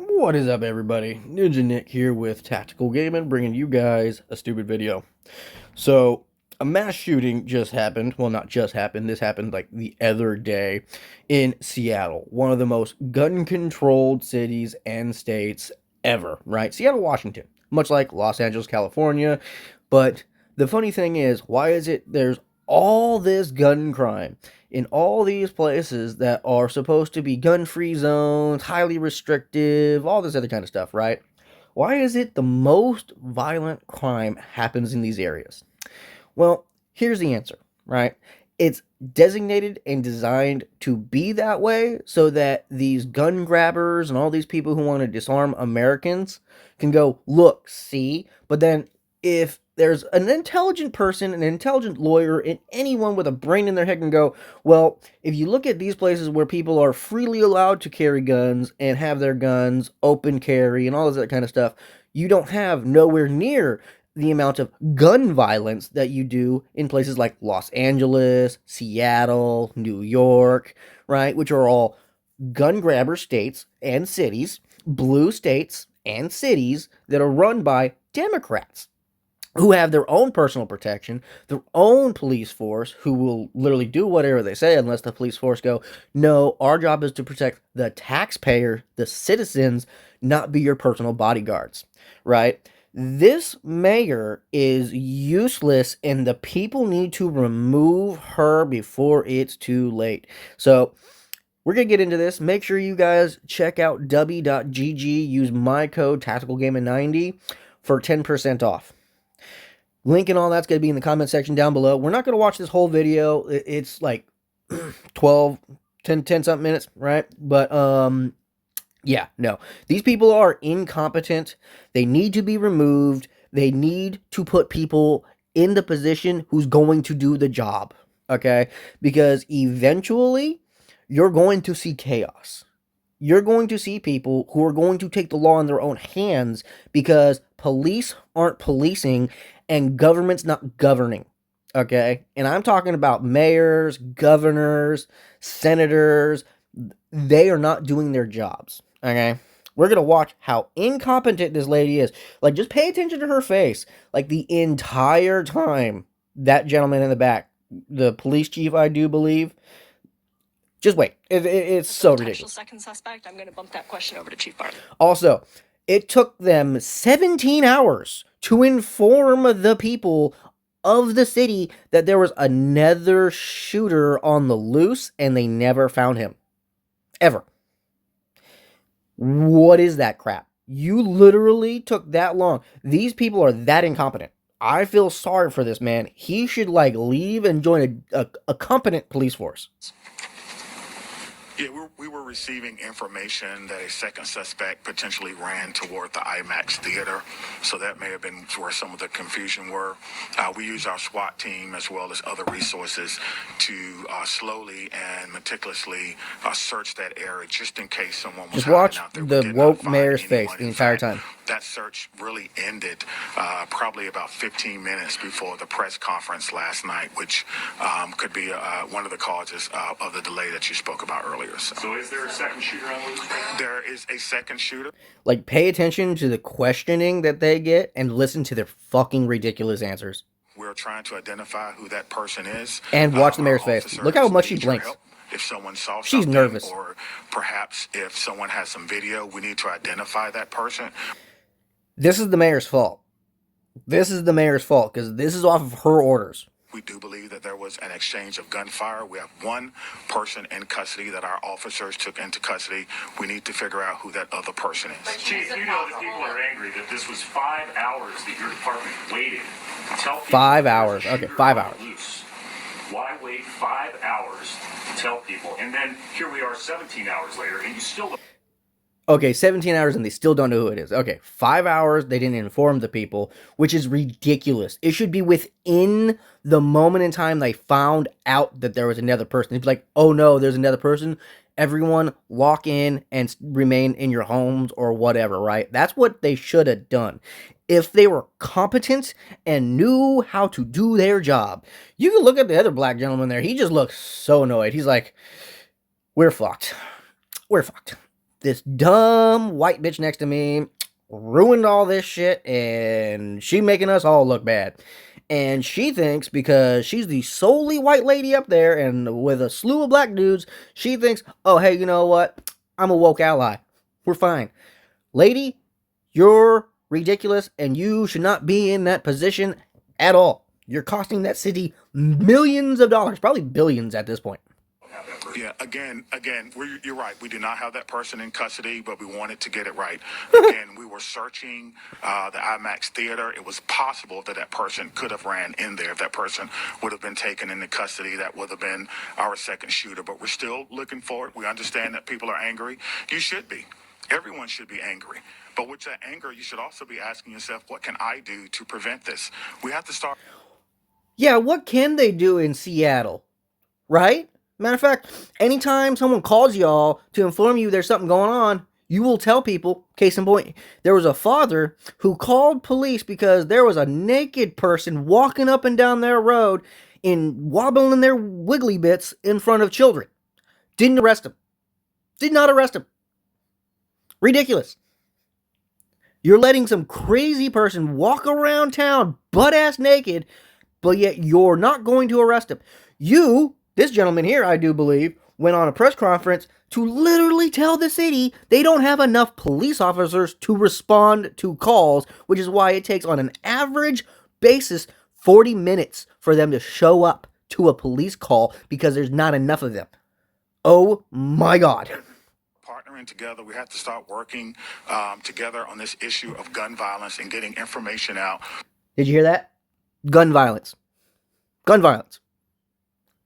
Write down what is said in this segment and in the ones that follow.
What is up, everybody? Ninja Nick here with Tactical Gaming, bringing you guys a stupid video. So, a mass shooting just happened. Well, not just happened. This happened like the other day in Seattle, one of the most gun-controlled cities and states ever, right? Seattle, Washington, much like Los Angeles, California. But the funny thing is, why is it there's all this gun crime in all these places that are supposed to be gun-free zones, highly restrictive, all this other kind of stuff, right? Why is it the most violent crime happens in these areas? Well, here's the answer, right? It's designated and designed to be that way so that these gun grabbers and all these people who want to disarm Americans can go, look, see? But then if there's an intelligent person, an intelligent lawyer, and anyone with a brain in their head can go, well, if you look at these places where people are freely allowed to carry guns and have their guns open carry and all this other kind of stuff, you don't have nowhere near the amount of gun violence that you do in places like Los Angeles, Seattle, New York, right? Which are all gun grabber states and cities, blue states and cities that are run by Democrats who have their own personal protection, their own police force, who will literally do whatever they say unless the police force go, no, our job is to protect the taxpayer, the citizens, not be your personal bodyguards, right? This mayor is useless and the people need to remove her before it's too late. So, we're going to get into this. Make sure you guys check out w.gg. Use my code TacticalGaming90 for 10% off. Link and all that's going to be in the comment section down below. We're not going to watch this whole video. It's like 12, 10 something minutes, right? But, yeah, no. These people are incompetent. They need to be removed. They need to put people in the position who's going to do the job, okay? Because eventually, you're going to see chaos. You're going to see people who are going to take the law in their own hands because police aren't policing and government's not governing, okay? And I'm talking about mayors, governors, senators. They are not doing their jobs, okay? We're going to watch how incompetent this lady is. Like, just pay attention to her face. Like, the entire time, that gentleman in the back, the police chief, I do believe, just wait. It's so ridiculous. Second suspect. I'm going to bump that question over to Chief Bartlett. Also, it took them 17 hours to inform the people of the city that there was another shooter on the loose, and they never found him. Ever. What is that crap? You literally took that long. These people are that incompetent. I feel sorry for this man. He should, like, leave and join a competent police force. Yeah, we were receiving information that a second suspect potentially ran toward the IMAX theater, so that may have been where some of the confusion were. We use our SWAT team as well as other resources to slowly and meticulously search that area just in case someone was just watch out there. We the woke mayor's face the entire time. That search really ended probably about 15 minutes before the press conference last night, which could be one of the causes of the delay that you spoke about earlier. So is there a second shooter on the loose? There is a second shooter. Like, pay attention to the questioning that they get and listen to their fucking ridiculous answers. We're trying to identify who that person is. And watch the mayor's face. Look how much she blinks. If someone saw She's something, nervous. Or perhaps if someone has some video, we need to identify that person. This is the mayor's fault. This is the mayor's fault because this is off of her orders. We do believe that there was an exchange of gunfire. We have one person in custody that our officers took into custody. We need to figure out who that other person is. Chief, you know that people are angry that this was 5 hours that your department waited. Tell people 5 hours. Okay, 5 hours. Loose. Why wait 5 hours to tell people? And then here we are 17 hours later, and you still don't. Okay, 17 hours and they still don't know who it is. Okay, 5 hours, they didn't inform the people, which is ridiculous. It should be within the moment in time they found out that there was another person. It's like, oh no, there's another person. Everyone lock in and remain in your homes or whatever, right? That's what they should have done. If they were competent and knew how to do their job. You can look at the other black gentleman there. He just looks so annoyed. He's like, we're fucked. We're fucked. this dumb white bitch next to me ruined all this shit, and she making us all look bad. And she thinks because she's the solely white lady up there and with a slew of black dudes, she thinks, oh, hey, you know what? I'm a woke ally. We're fine. Lady, you're ridiculous, and you should not be in that position at all. You're costing that city millions of dollars, probably billions at this point. Yeah, again, you're right. We do not have that person in custody, but we wanted to get it right. Again, we were searching the IMAX theater. It was possible that that person could have ran in there. If that person would have been taken into custody, that would have been our second shooter. But we're still looking for it. We understand that people are angry. You should be. Everyone should be angry. But with that anger, you should also be asking yourself, what can I do to prevent this? We have to start. Yeah, what can they do in Seattle? Right? Matter of fact, anytime someone calls y'all to inform you there's something going on, you will tell people. Case in point, there was a father who called police because there was a naked person walking up and down their road and wobbling their wiggly bits in front of children. Didn't arrest him. Did not arrest him. Ridiculous. You're letting some crazy person walk around town butt-ass naked, but yet you're not going to arrest him. This gentleman here, I do believe, went on a press conference to literally tell the city they don't have enough police officers to respond to calls, which is why it takes on an average basis 40 minutes for them to show up to a police call because there's not enough of them. Oh my God. Partnering together, we have to start working together on this issue of gun violence and getting information out. Did you hear that? Gun violence. Gun violence.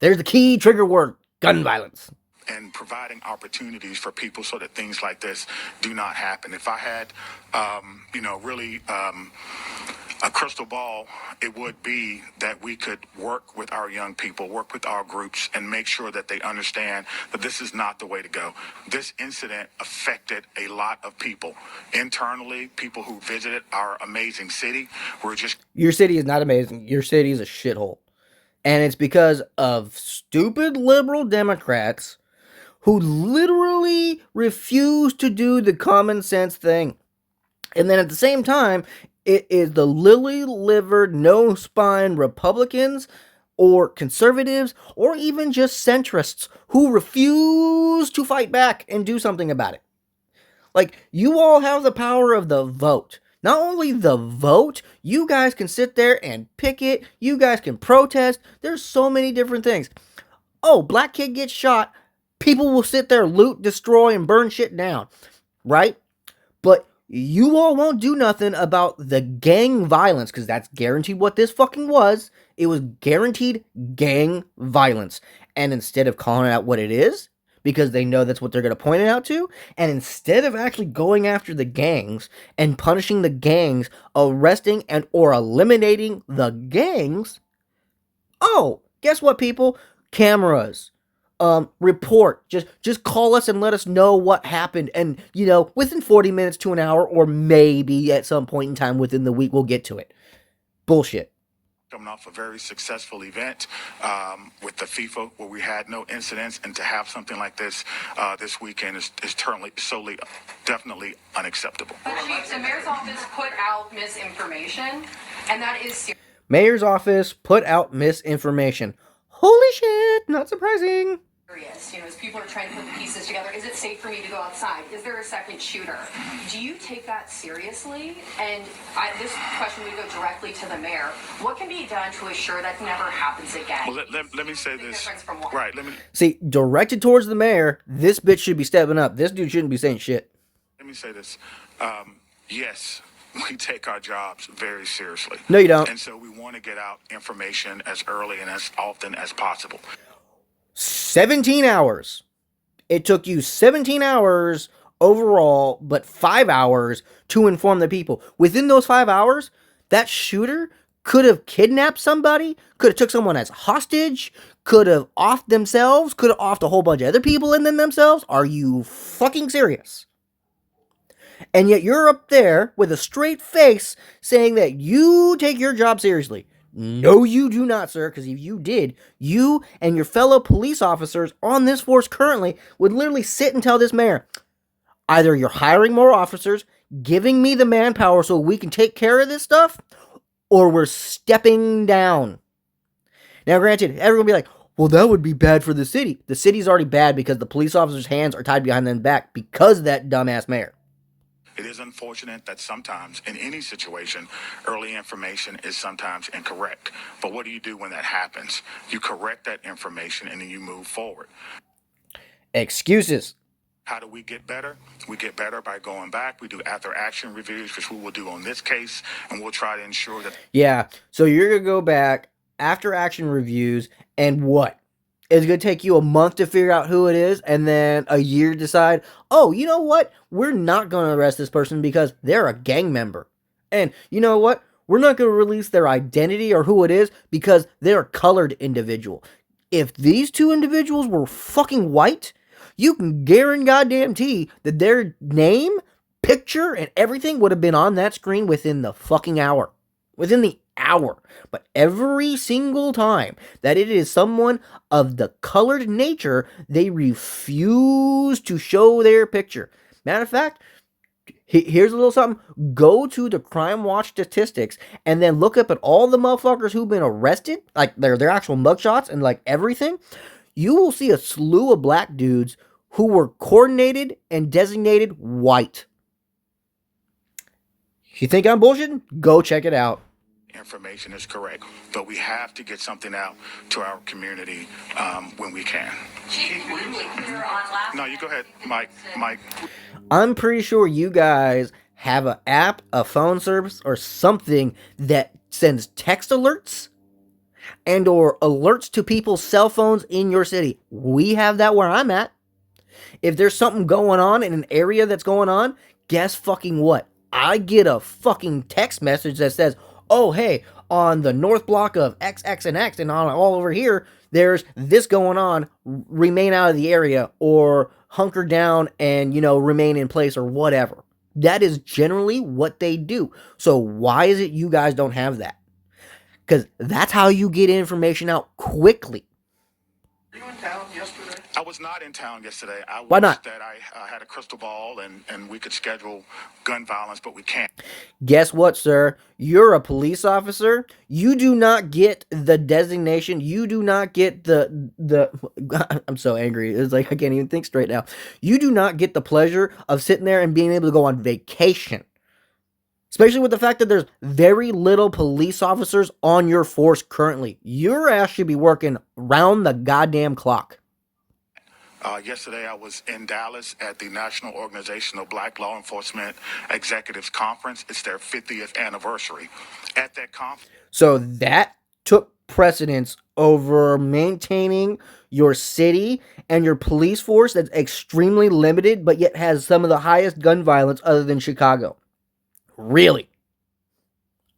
There's the key trigger word, gun violence. And providing opportunities for people so that things like this do not happen. If I had, really a crystal ball, it would be that we could work with our young people, work with our groups, and make sure that they understand that this is not the way to go. This incident affected a lot of people. Internally, people who visited our amazing city were just... Your city is not amazing. Your city is a shithole. And it's because of stupid liberal Democrats who literally refuse to do the common sense thing. And then at the same time, it is the lily-livered, no-spine Republicans or conservatives or even just centrists who refuse to fight back and do something about it. Like, you all have the power of the vote. Not only the vote, you guys can sit there and picket, you guys can protest, there's so many different things. Oh, black kid gets shot, people will sit there, loot, destroy, and burn shit down, right? But you all won't do nothing about the gang violence, because that's guaranteed what this fucking was. It was guaranteed gang violence. And instead of calling it out what it is, because they know that's what they're going to point it out to, and instead of actually going after the gangs and punishing the gangs, arresting and or eliminating the gangs, oh, guess what, people? Cameras, report, just call us and let us know what happened, and, within 40 minutes to an hour, or maybe at some point in time within the week, we'll get to it. Bullshit. Coming off a very successful event with the FIFA where we had no incidents, and to have something like this this weekend is solely definitely unacceptable. But Chief, the mayor's office put out misinformation, and that is serious. Mayor's office put out misinformation. Holy shit, not surprising. As people are trying to put the pieces together, is it safe for me to go outside? Is there a second shooter? Do you take that seriously? And this question would go directly to the mayor. What can be done to assure that never happens again? Well, let me say this. Right. See, directed towards the mayor, this bitch should be stepping up. This dude shouldn't be saying shit. Let me say this. Yes, we take our jobs very seriously. No, you don't. And so we want to get out information as early and as often as possible. 17 hours. It took you 17 hours overall, but 5 hours to inform the people. Within those 5 hours, that shooter could have kidnapped somebody, could have took someone as hostage, could have offed themselves, could have offed a whole bunch of other people and then themselves. Are you fucking serious? And yet you're up there with a straight face saying that you take your job seriously. No, you do not, sir, because if you did, you and your fellow police officers on this force currently would literally sit and tell this mayor, Either you're hiring more officers, giving me the manpower so we can take care of this stuff, or we're stepping down. Now, granted, everyone will be like, well, that would be bad for the city. The city's already bad because the police officers' hands are tied behind their back because of that dumbass mayor. It is unfortunate that sometimes in any situation, early information is sometimes incorrect. But what do you do when that happens? You correct that information and then you move forward. Excuses. How do we get better? We get better by going back. We do after action reviews, which we will do on this case, and we'll try to ensure that. Yeah, so you're going to go back after action reviews, and what? It's going to take you a month to figure out who it is, and then a year to decide, oh, you know what? We're not going to arrest this person because they're a gang member. And you know what? We're not going to release their identity or who it is because they're a colored individual. If these two individuals were fucking white, you can guarantee that their name, picture, and everything would have been on that screen within the fucking hour. Within the hour. But every single time that it is someone of the colored nature, they refuse to show their picture. Matter of fact, here's a little something. Go to the Crime Watch statistics and then look up at all the motherfuckers who've been arrested, like their actual mugshots and like everything. You will see a slew of black dudes who were coordinated and designated white. You think I'm bullshitting? Go check it out. Information is correct, but we have to get something out to our community when we can. No, you go ahead, Mike. I'm pretty sure you guys have an app, a phone service, or something that sends text alerts and or alerts to people's cell phones in your city. We have that where I'm at. If there's something going on in an area that's going on, guess fucking what? I get a fucking text message that says, oh, hey, on the north block of X, X, and X, and all over here, there's this going on. Remain out of the area, or hunker down and, remain in place, or whatever. That is generally what they do. So why is it you guys don't have that? Because that's how you get information out quickly. Were you in town yesterday? I was not in town yesterday. I Why not? That I had a crystal ball and we could schedule gun violence, but we can't. Guess what, sir? You're a police officer. You do not get the designation. You do not get the I'm so angry. It's like I can't even think straight now. You do not get the pleasure of sitting there and being able to go on vacation. Especially with the fact that there's very little police officers on your force currently. Your ass should be working round the goddamn clock. Yesterday, I was in Dallas at the National Organization of Black Law Enforcement Executives Conference. It's their 50th anniversary. At that conference. So that took precedence over maintaining your city and your police force that's extremely limited, but yet has some of the highest gun violence other than Chicago. Really?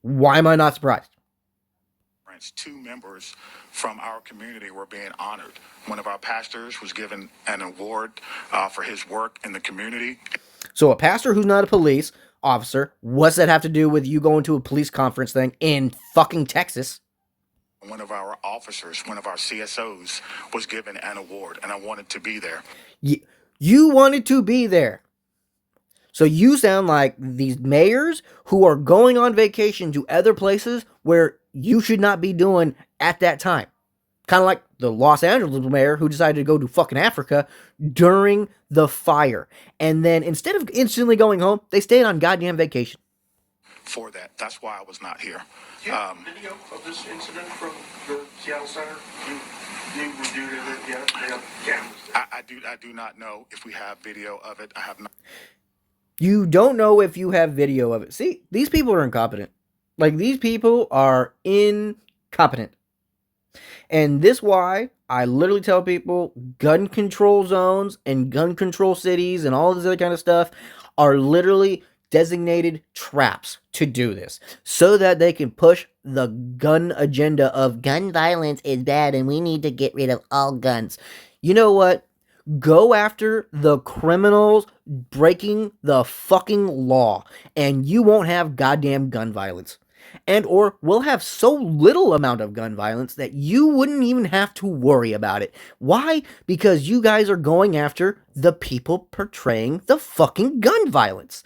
Why am I not surprised? 2 members from our community were being honored. One of our pastors was given an award for his work in the community. So a pastor who's not a police officer, what's that have to do with you going to a police conference thing in fucking Texas? One of our officers, one of our CSOs, was given an award, and I wanted to be there. You wanted to be there. So you sound like these mayors who are going on vacation to other places where you should not be doing at that time. Kind of like the Los Angeles mayor who decided to go to fucking Africa during the fire. And then instead of instantly going home, they stayed on goddamn vacation. For that. That's why I was not here. Do you have video of this incident from the Seattle Center? You reviewed it yet? They have cameras. I do not know if we have video of it. I have not. You don't know if you have video of it. See, these people are incompetent. Like, these people are incompetent. And this why I literally tell people gun control zones and gun control cities and all this other kind of stuff are literally designated traps to do this so that they can push the gun agenda of gun violence is bad and we need to get rid of all guns. You know what? Go after the criminals breaking the fucking law and you won't have goddamn gun violence. and or will have so little amount of gun violence that you wouldn't even have to worry about it. Why? Because you guys are going after the people portraying the fucking gun violence.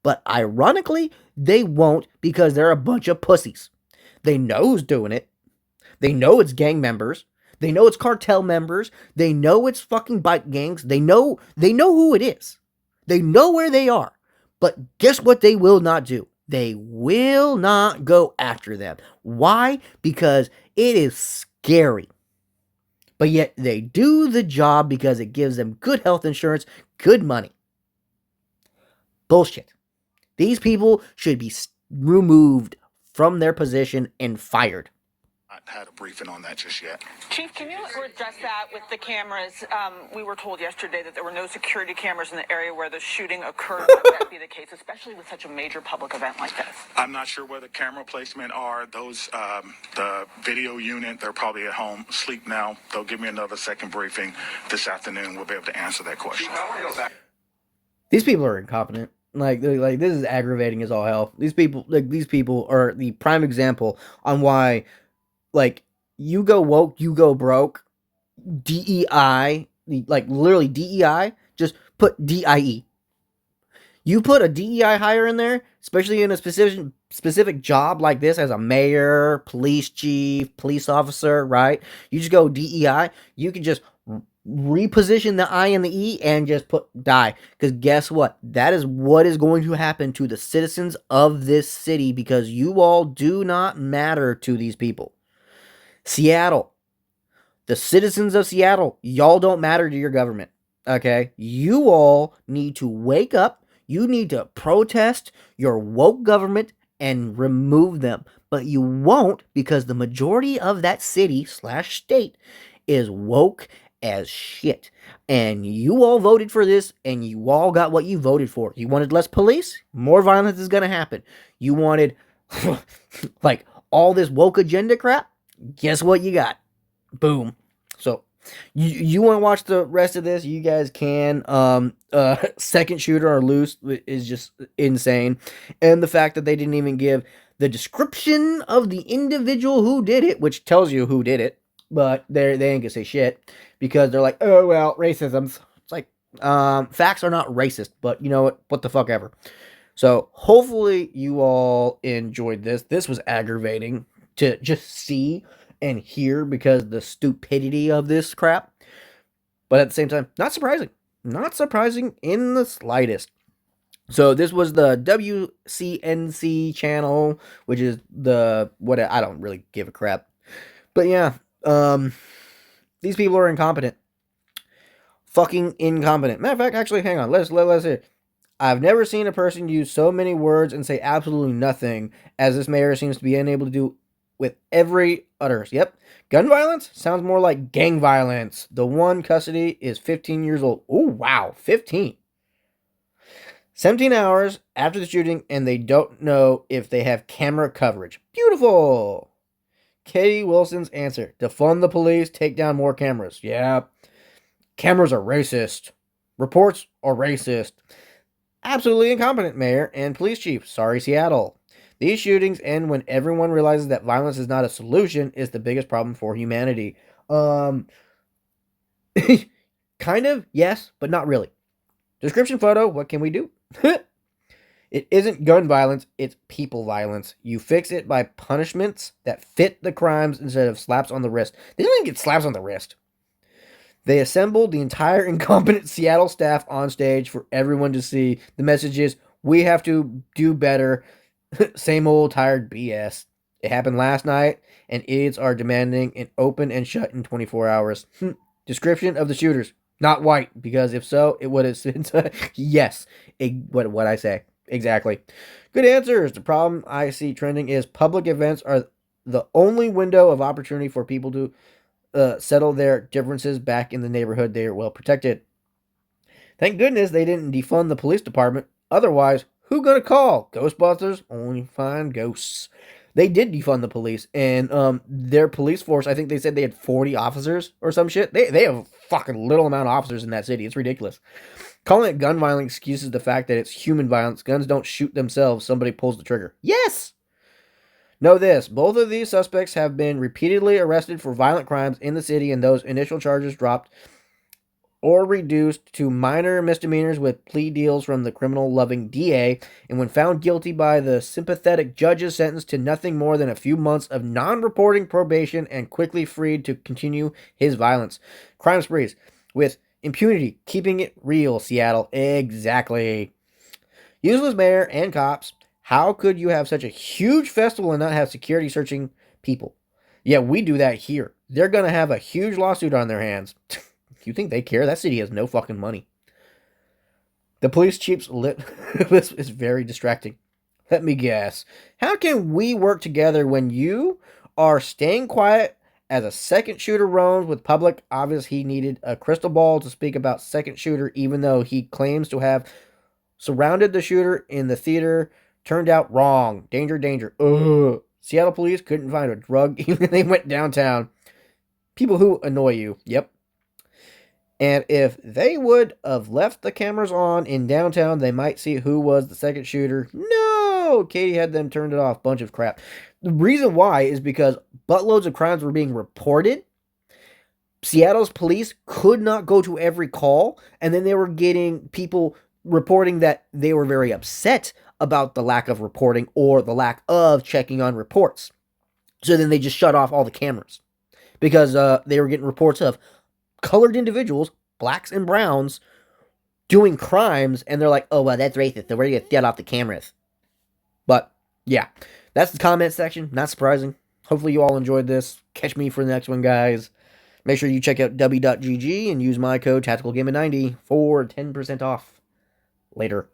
But ironically, they won't because they're a bunch of pussies. They know who's doing it. They know it's gang members. They know it's cartel members. They know it's fucking bike gangs. They know who it is. They know where they are. But guess what they will not do? They will not go after them. Why? Because it is scary. But yet they do the job because it gives them good health insurance, good money. Bullshit. These people should be removed from their position and fired. I had a briefing on that just yet. Chief, can you address that with the cameras? We were told yesterday that there were no security cameras in the area where the shooting occurred. Would that be the case, especially with such a major public event like this? I'm not sure where the camera placement are. Those, the video unit, they're probably at home, asleep now. They'll give me another second briefing this afternoon. We'll be able to answer that question. These people are incompetent. Like this is aggravating as all hell. These people are the prime example on why, like, you go woke, you go broke. DEI, like literally DEI, just put DIE. You put a DEI hire in there, especially in a specific job like this as a mayor, police chief, police officer, right? You just go DEI. You can just reposition the I and the E and just put die. Because guess what? That is what is going to happen to the citizens of this city because you all do not matter to these people. Seattle. The citizens of Seattle, y'all don't matter to your government. Okay? You all need to wake up. You need to protest your woke government and remove them. But you won't because the majority of that city/state is woke as shit. And you all voted for this, and you all got what you voted for. You wanted less police? More violence is going to happen. You wanted, like, all this woke agenda crap? Guess what you got? Boom. So, you want to watch the rest of this? You guys can. Second shooter or loose is just insane. And the fact that they didn't even give the description of the individual who did it, which tells you who did it, but they ain't gonna say shit because they're like, oh, well, racism's. It's like, facts are not racist, but you know what the fuck ever. So hopefully you all enjoyed this. This was aggravating to just see and hear because the stupidity of this crap. But at the same time, not surprising. Not surprising in the slightest. So this was the WCNC channel, which is I don't really give a crap. But yeah, these people are incompetent. Fucking incompetent. Matter of fact, actually, hang on. Let's hear. I've never seen a person use so many words and say absolutely nothing as this mayor seems to be unable to do with every utterance. Yep. Gun violence sounds more like gang violence. The one custody is 15 years old. Oh, wow. 15. 17 hours after the shooting, and they don't know if they have camera coverage. Beautiful. Katie Wilson's answer. Defund the police, take down more cameras. Yeah. Cameras are racist. Reports are racist. Absolutely incompetent mayor and police chief. Sorry, Seattle. These shootings end when everyone realizes that violence is not a solution, is the biggest problem for humanity. Kind of, yes, but not really. Description photo, what can we do? It isn't gun violence, it's people violence. You fix it by punishments that fit the crimes instead of slaps on the wrist. They didn't even get slaps on the wrist. They assembled the entire incompetent Seattle staff on stage for everyone to see. The message is, we have to do better. Same old tired BS. It happened last night, and idiots are demanding an open and shut in 24 hours. Description of the shooters. Not white, because if so, it would have said, yes. What I say. Exactly. Good answers. The problem I see trending is public events are the only window of opportunity for people to settle their differences back in the neighborhood. They are well protected. Thank goodness they didn't defund the police department. Otherwise, who gonna call? Ghostbusters only find ghosts. They did defund the police, and their police force, I think they said they had 40 officers or some shit. They have a fucking little amount of officers in that city. It's ridiculous. Calling it gun violence excuses the fact that it's human violence. Guns don't shoot themselves. Somebody pulls the trigger. Yes! Know this, both of these suspects have been repeatedly arrested for violent crimes in the city, and those initial charges dropped or reduced to minor misdemeanors with plea deals from the criminal-loving DA, and when found guilty by the sympathetic judges, sentenced to nothing more than a few months of non-reporting probation and quickly freed to continue his violence. Crime sprees with impunity, keeping it real, Seattle. Exactly. Useless mayor and cops. How could you have such a huge festival and not have security searching people? Yeah, we do that here. They're going to have a huge lawsuit on their hands. You think they care? That city has no fucking money. The police chief's lip. This is very distracting. Let me guess. How can we work together when you are staying quiet as a second shooter roams with public? Obviously, he needed a crystal ball to speak about second shooter, even though he claims to have surrounded the shooter in the theater. Turned out wrong. Danger, danger. Ugh. Seattle police couldn't find a drug even when they went downtown. People who annoy you. Yep. And if they would have left the cameras on in downtown, they might see who was the second shooter. No! Katie had them turned it off. Bunch of crap. The reason why is because buttloads of crimes were being reported. Seattle's police could not go to every call, and then they were getting people reporting that they were very upset about the lack of reporting or the lack of checking on reports. So then they just shut off all the cameras because they were getting reports of colored individuals, blacks and browns, doing crimes, and they're like, oh, well, that's racist, so we're going to shut off the cameras. But, yeah, that's the comment section. Not surprising. Hopefully you all enjoyed this. Catch me for the next one, guys. Make sure you check out w.gg and use my code TacticalGaming90 for 10% off. Later.